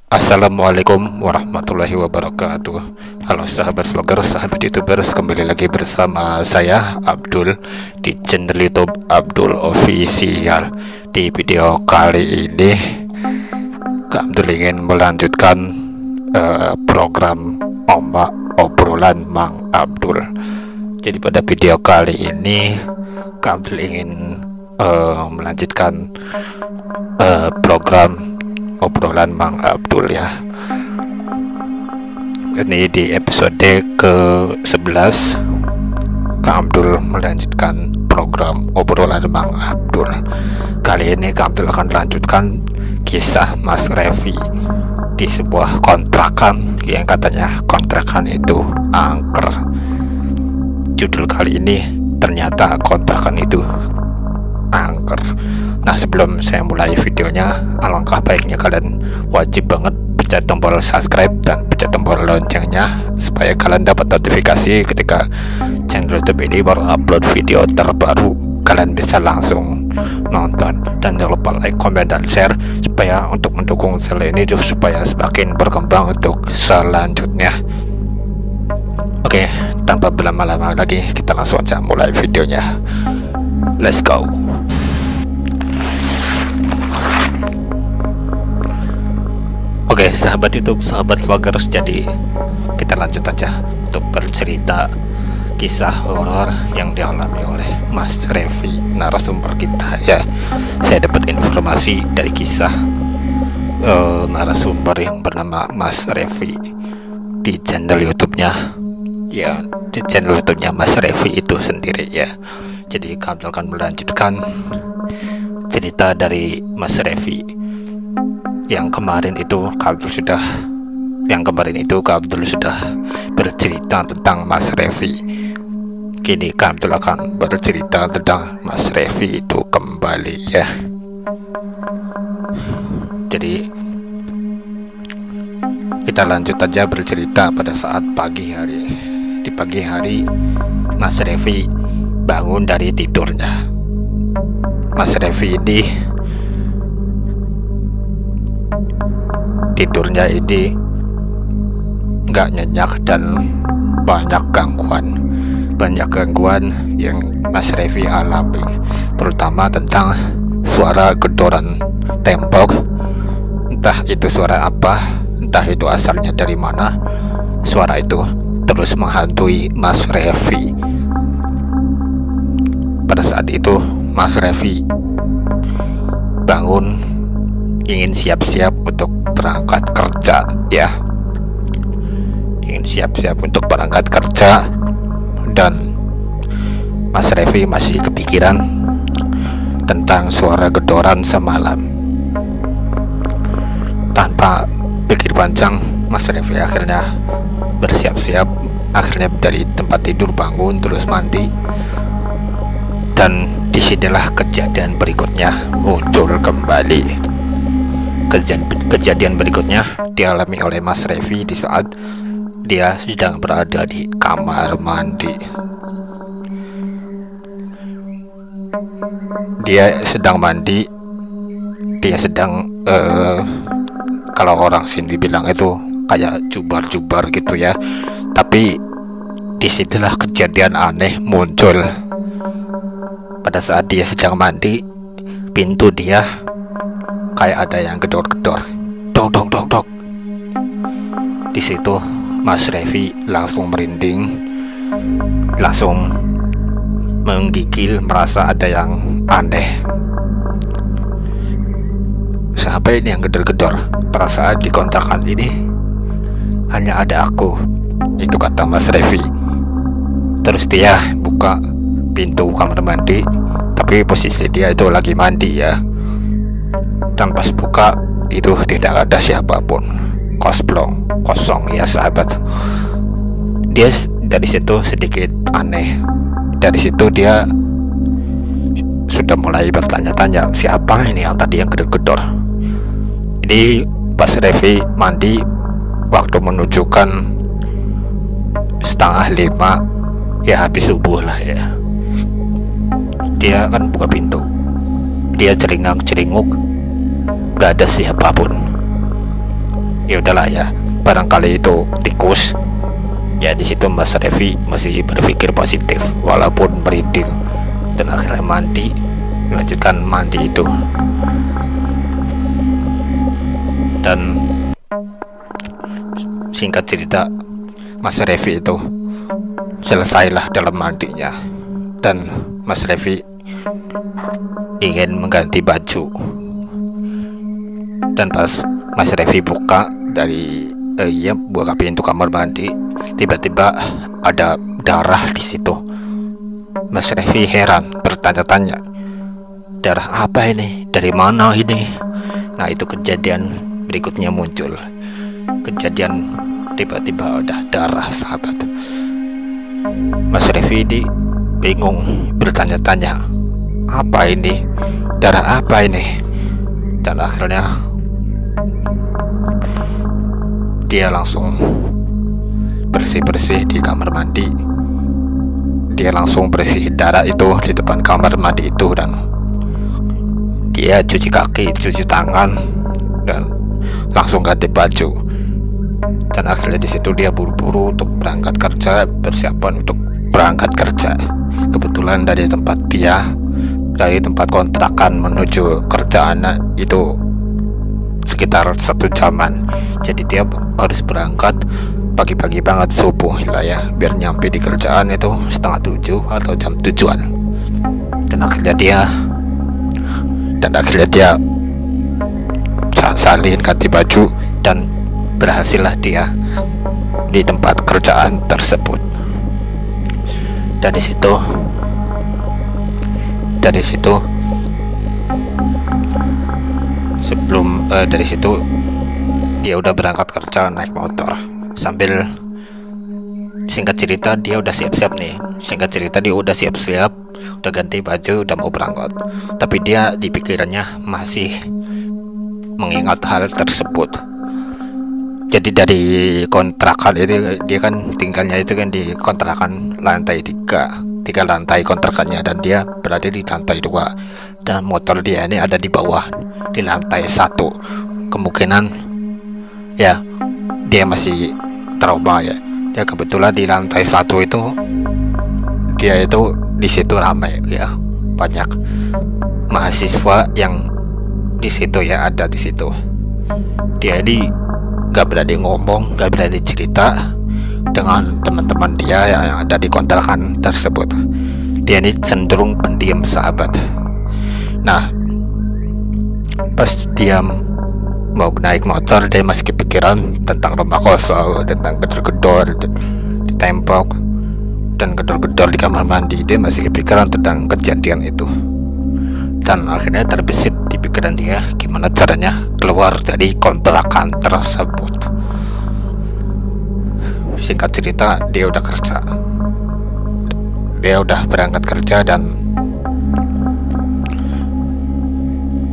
Assalamualaikum warahmatullahi wabarakatuh. Halo sahabat vlogger, sahabat youtubers, kembali lagi bersama saya Abdul di channel YouTube Abdul Official. Di video kali ini Abdul ingin melanjutkan program obrolan Mang Abdul. Jadi pada video kali ini Abdul ingin melanjutkan program obrolan Mang Abdul ya. Ini di episode ke-11 Kak Abdul melanjutkan program obrolan Mang Abdul. Kali ini Kak Abdul akan melanjutkan kisah Mas Revi di sebuah kontrakan yang katanya kontrakan itu angker. Judul kali ini ternyata kontrakan itu angker. Nah, sebelum saya mulai videonya, alangkah baiknya kalian wajib banget pencet tombol subscribe dan pencet tombol loncengnya supaya kalian dapat notifikasi ketika channel YouTube ini baru upload video terbaru. Kalian bisa langsung nonton, dan jangan lupa like, comment, dan share supaya untuk mendukung channel ini supaya semakin berkembang untuk selanjutnya. Oke, tanpa berlama-lama lagi kita langsung aja mulai videonya. Let's go. Oke, sahabat YouTube, sahabat vloggers, jadi kita lanjut aja untuk bercerita kisah horor yang dialami oleh Mas Revi, narasumber kita ya. Saya dapat informasi dari kisah narasumber yang bernama Mas Revi di channel YouTube-nya ya, di channel YouTube-nya Mas Revi itu sendiri ya. Jadi kami akan melanjutkan cerita dari Mas Revi yang kemarin itu. Abdul sudah bercerita tentang Mas Revi. Kini Abdul akan bercerita tentang Mas Revi itu kembali ya. Jadi kita lanjut aja bercerita pada saat pagi hari. Di pagi hari Mas Revi bangun dari tidurnya. Mas Revi ini tidurnya ini nggak nyenyak dan banyak gangguan yang Mas Revi alami, terutama tentang suara gedoran tembok. Entah itu suara apa, entah itu asalnya dari mana, suara itu terus menghantui Mas Revi. Pada saat itu Mas Revi bangun, ingin siap-siap untuk berangkat kerja ya, ingin siap-siap untuk berangkat kerja, dan Mas Revi masih kepikiran tentang suara gedoran semalam. Tanpa pikir panjang, Mas Revi akhirnya bersiap-siap, akhirnya dari tempat tidur bangun, terus mandi, dan disinilah kejadian berikutnya muncul kembali. Kejadian berikutnya dialami oleh Mas Revi di saat dia sedang berada di kamar mandi. Dia sedang mandi, dia sedang kalau orang sini bilang itu kayak jubar-jubar gitu ya. Tapi disinilah kejadian aneh muncul. Pada saat dia sedang mandi, pintu dia kayak ada yang gedor-gedor, dok dok dok dok. Di situ Mas Revi langsung merinding, langsung menggigil, merasa ada yang aneh. Siapa ini yang gedor-gedor? Perasaan di kontrakan ini hanya ada aku, itu kata Mas Revi. Terus dia buka pintu kamar mandi, tapi posisi dia itu lagi mandi ya. Dan pas buka itu tidak ada siapapun, kosong ya sahabat. Dia dari situ sedikit aneh. Dari situ dia sudah mulai bertanya-tanya, siapa ini yang tadi yang gedor-gedor. Jadi pas Revi mandi, waktu menunjukkan 4:30 ya, habis subuh lah ya. Dia kan buka pintu, dia celingak-celinguk, gak ada siapapun. Ya udahlah ya, barangkali itu tikus. Ya di situ Mas Revi masih berpikir positif walaupun merinding, dan akhirnya melanjutkan mandi itu. Dan singkat cerita, Mas Revi itu selesailah dalam mandinya, dan Mas Revi ingin mengganti baju. Dan pas Mas Revi buka pintu kamar mandi, tiba-tiba ada darah di situ. Mas Revi heran, bertanya-tanya, darah apa ini? Dari mana ini? Nah, itu kejadian berikutnya muncul. Kejadian tiba-tiba ada darah, sahabat. Mas Revi bingung, bertanya-tanya, apa ini? Darah apa ini? Dan akhirnya dia langsung bersih-bersih di kamar mandi. Dia langsung bersih darah itu di depan kamar mandi itu, dan dia cuci kaki, cuci tangan, dan langsung ganti baju. Dan akhirnya di situ dia buru-buru untuk berangkat kerja, persiapan untuk berangkat kerja. Kebetulan dari tempat kontrakan menuju kerjaan itu sekitar 1 jaman. Jadi dia harus berangkat pagi-pagi banget, subuh lah ya, biar nyampe di kerjaan itu 6:30 atau jam 7-an. Dan akhirnya dia salin, ganti baju, dan berhasillah dia di tempat kerjaan tersebut. Dari situ dia udah berangkat kerja naik motor, sambil singkat cerita dia udah siap-siap, udah ganti baju, udah mau berangkat. Tapi dia di pikirannya masih mengingat hal tersebut. Jadi dari kontrakan itu, dia kan tinggalnya itu kan di kontrakan lantai 3 lantai kontrakannya, dan dia berada di lantai 2, dan motor dia ini ada di bawah di lantai 1. Kemungkinan ya dia masih trauma ya. Ya kebetulan di lantai 1 itu dia itu di situ ramai ya, banyak mahasiswa yang di situ ya, ada di situ. Dia ini nggak berani ngomong, nggak berani cerita dengan teman-teman dia yang ada di kontrakan tersebut. Dia ini cenderung pendiam, sahabat. Nah, pas dia mau naik motor, dia masih kepikiran tentang rumah kosong, tentang gedor-gedor di tembok dan gedor-gedor di kamar mandi. Dia masih kepikiran tentang kejadian itu, dan akhirnya terbesit di pikiran dia gimana caranya keluar dari kontrakan tersebut. Singkat cerita, dia udah berangkat kerja, dan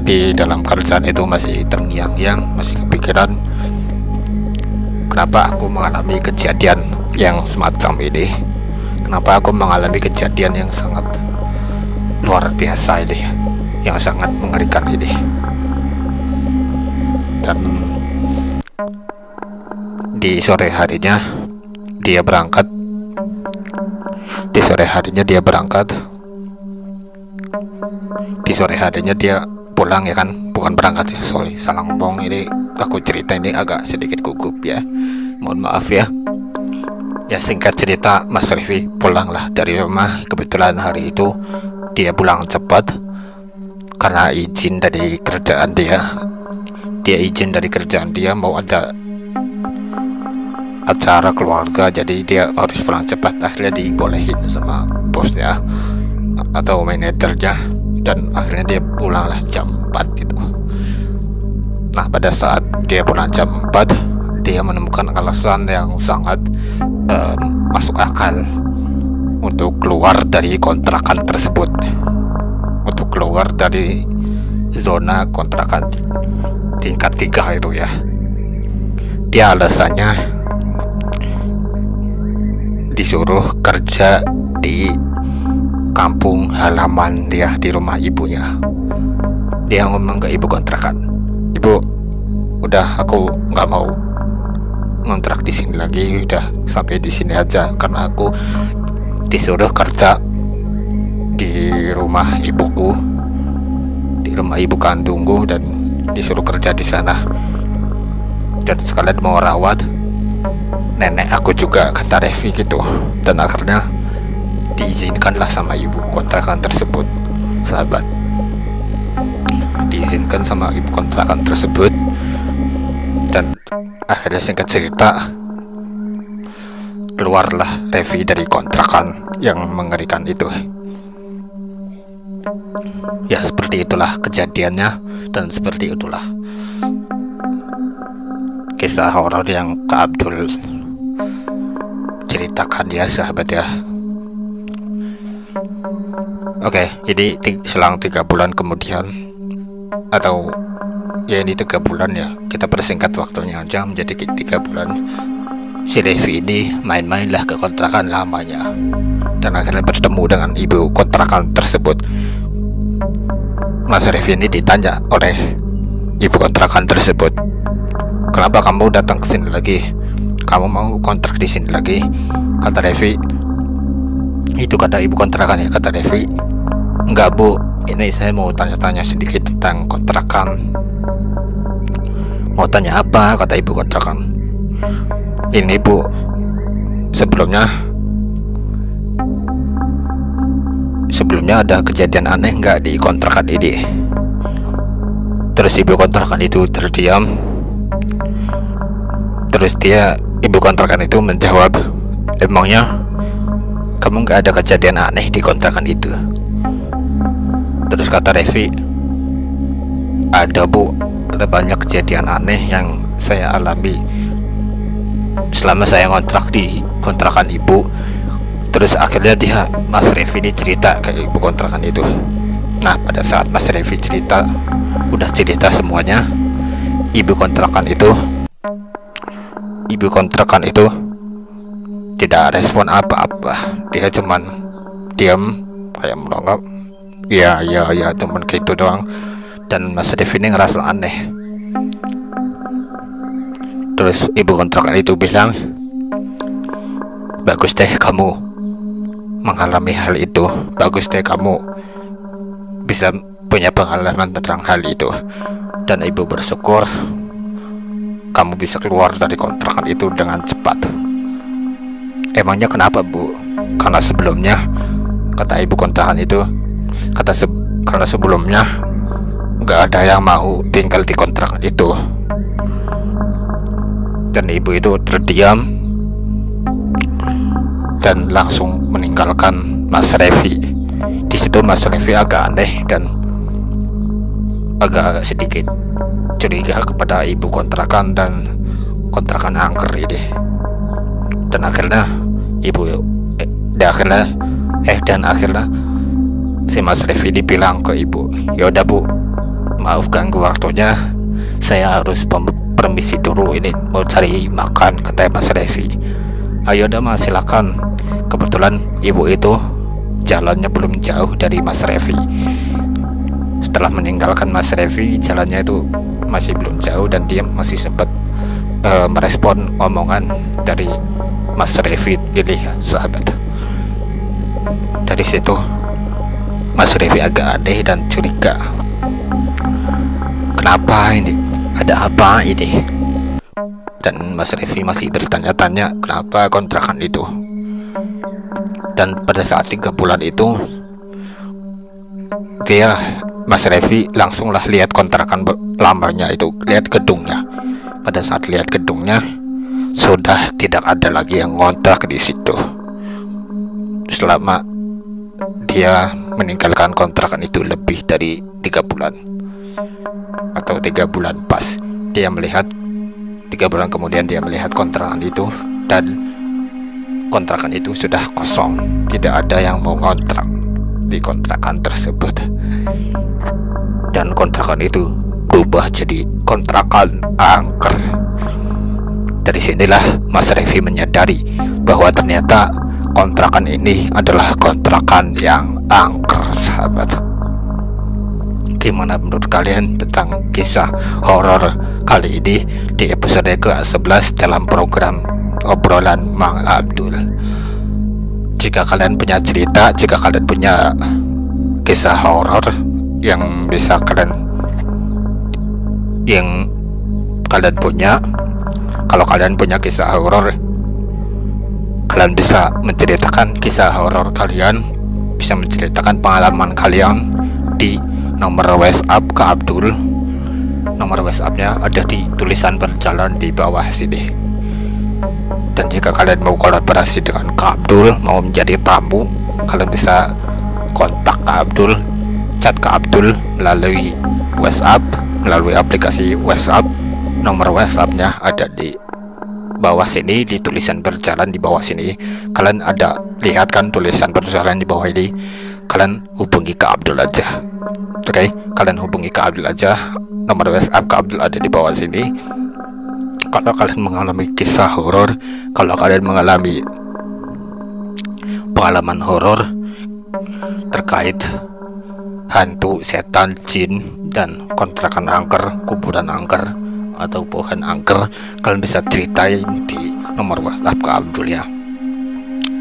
di dalam kerjaan itu masih terngiang-ngiang, masih kepikiran, kenapa aku mengalami kejadian yang semacam ini, kenapa aku mengalami kejadian yang sangat luar biasa ini, yang sangat mengerikan ini. Dan di sore harinya dia berangkat pulang ya kan, bukan berangkat ya, salah ngomong. Ini aku cerita ini agak sedikit gugup ya, mohon maaf ya. Ya singkat cerita, Mas Revi pulanglah dari rumah. Kebetulan hari itu dia pulang cepat karena izin dari kerjaan dia mau ada acara keluarga, jadi dia harus pulang cepat. Akhirnya dibolehin sama bosnya atau manajernya, dan akhirnya dia pulanglah jam 4 gitu. Nah, pada saat dia pulang jam 4, dia menemukan alasan yang sangat masuk akal untuk keluar dari kontrakan tersebut, untuk keluar dari zona kontrakan tingkat 3 itu ya. Dia alasannya disuruh kerja di kampung halaman dia, di rumah ibunya. Dia ngomong ke ibu kontrakan, "Ibu, udah aku nggak mau ngontrak di sini lagi, udah sampai di sini aja, karena aku disuruh kerja di rumah ibuku, di rumah ibu kandungku, dan disuruh kerja di sana, dan sekalian mau rawat nenek aku juga, kata Revi gitu. Dan akhirnya diizinkanlah sama ibu kontrakan tersebut, sahabat. Diizinkan sama ibu kontrakan tersebut, dan akhirnya singkat cerita keluarlah Revi dari kontrakan yang mengerikan itu. Ya seperti itulah kejadiannya, dan seperti itulah kisah horor yang Kak Abdul ceritakan ya sahabat ya. Oke, jadi selang 3 bulan kemudian, atau ya ini 3 bulan ya, kita persingkat waktunya aja menjadi 3 bulan, si Revi ini main-mainlah ke kontrakan lamanya, dan akhirnya bertemu dengan ibu kontrakan tersebut. Mas Revi ini ditanya oleh ibu kontrakan tersebut, kenapa kamu datang ke sini lagi? Kamu mau kontrak di sini lagi? Kata Revi. Itu kata ibu kontrakan ya, kata Revi. Enggak bu, ini saya mau tanya-tanya sedikit tentang kontrakan. Mau tanya apa? Kata ibu kontrakan. Ini bu, sebelumnya ada kejadian aneh nggak di kontrakan ini? Terus ibu kontrakan itu terdiam. Terus ibu kontrakan itu menjawab, emangnya kamu nggak ada kejadian aneh di kontrakan itu? Terus kata Revi, ada bu, ada banyak kejadian aneh yang saya alami selama saya ngontrak di kontrakan ibu. Terus akhirnya Mas Revi ini cerita ke ibu kontrakan itu. Nah pada saat Mas Revi udah cerita semuanya, ibu kontrakan itu tidak respon apa-apa. Dia cuman diam kayak melongo, ya cuman gitu doang. Dan Mas Revi ini ngerasa aneh. Terus ibu kontrakan itu bilang, bagus deh kamu mengalami hal itu, bagus deh kamu bisa punya pengalaman tentang hal itu, dan ibu bersyukur kamu bisa keluar dari kontrakan itu dengan cepat. Emangnya kenapa bu? Karena sebelumnya, kata ibu kontrakan itu, karena sebelumnya nggak ada yang mau tinggal di kontrakan itu. Dan ibu itu terdiam dan langsung meninggalkan Mas Revi. Di situ Mas Revi agak aneh dan agak sedikit curiga kepada ibu kontrakan dan kontrakan angker ini. Dan akhirnya akhirnya si Mas Revi bilang ke ibu, yaudah bu, maaf ganggu waktunya, saya harus permisi dulu, ini mau cari makan, kata Mas Revi. Ayo udah mas, silakan. Kebetulan ibu itu jalannya belum jauh dari Mas Revi. Setelah meninggalkan Mas Revi, jalannya itu masih belum jauh, dan dia masih sempat merespon omongan dari Mas Revi ini ya sahabat. Dari situ Mas Revi agak aneh dan curiga. Kenapa ini? Ada apa ini? Dan Mas Revi masih bertanya-tanya kenapa kontrakan itu. Dan pada saat 3 bulan itu, Mas Revi langsunglah lihat kontrakan lamanya itu, lihat gedungnya. Pada saat lihat gedungnya, sudah tidak ada lagi yang ngontrak di situ. Selama dia meninggalkan kontrakan itu lebih dari 3 bulan, atau 3 bulan pas, dia melihat 3 bulan kemudian dia melihat kontrakan itu, dan kontrakan itu sudah kosong, tidak ada yang mau ngontrak di kontrakan tersebut. Dan kontrakan itu berubah jadi kontrakan angker. Dari sinilah Mas Revi menyadari bahwa ternyata kontrakan ini adalah kontrakan yang angker sahabat. gimana menurut kalian tentang kisah horor kali ini di episode ke-11 dalam program obrolan Mang Abdul. Jika kalian punya cerita, jika kalian punya kisah horor yang bisa kalian punya, kalau kalian punya kisah horor, kalian bisa menceritakan kisah horor kalian, bisa menceritakan pengalaman kalian di nomor WhatsApp ke Abdul. Nomor WhatsAppnya ada di tulisan berjalan di bawah sini. Dan jika kalian mau kolaborasi dengan Kak Abdul, mau menjadi tamu, kalian bisa kontak Kak Abdul, chat Kak Abdul melalui WhatsApp, melalui aplikasi WhatsApp. Nomor WhatsAppnya ada di bawah sini, di tulisan berjalan di bawah sini. Kalian ada lihat kan tulisan berjalan di bawah ini? Kalian hubungi Kak Abdul aja. Oke, kalian hubungi Kak Abdul aja. Nomor WhatsApp Kak Abdul ada di bawah sini. Kalau kalian mengalami kisah horor, kalau kalian mengalami pengalaman horor terkait hantu, setan, jin, dan kontrakan angker, kuburan angker, atau pohon angker, kalian bisa ceritain di nomor WhatsApp Kak Abdul ya.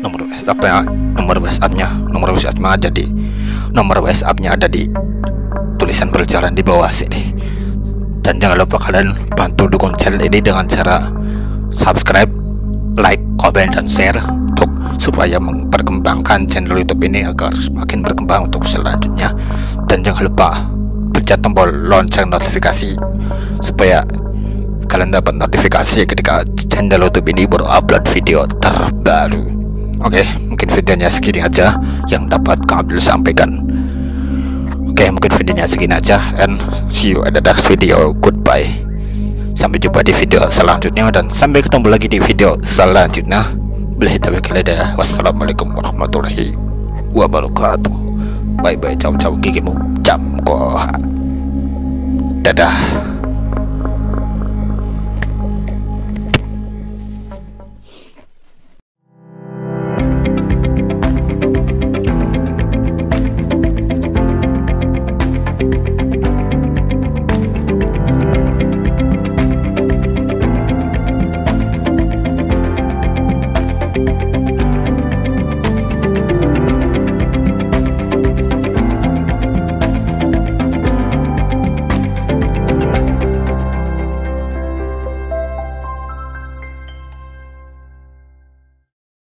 Nomor WhatsAppnya ada di nomor WhatsAppnya ada di tulisan berjalan di bawah sini. Dan jangan lupa kalian bantu dukung channel ini dengan cara subscribe, like, komen, dan share supaya memperkembangkan channel YouTube ini agar semakin berkembang untuk selanjutnya. Dan jangan lupa pencet tombol lonceng notifikasi supaya kalian dapat notifikasi ketika channel YouTube ini baru upload video terbaru. Oke, mungkin videonya segini aja yang dapat Kak Abdul sampaikan. Oke, mungkin videonya segini aja, and see you at the next video. Goodbye. Sampai jumpa di video selanjutnya, dan sampai ketemu lagi di video selanjutnya. Wassalamualaikum warahmatullahi wabarakatuh. Bye bye, ciao ciao, gigimu jam ko. Dadah.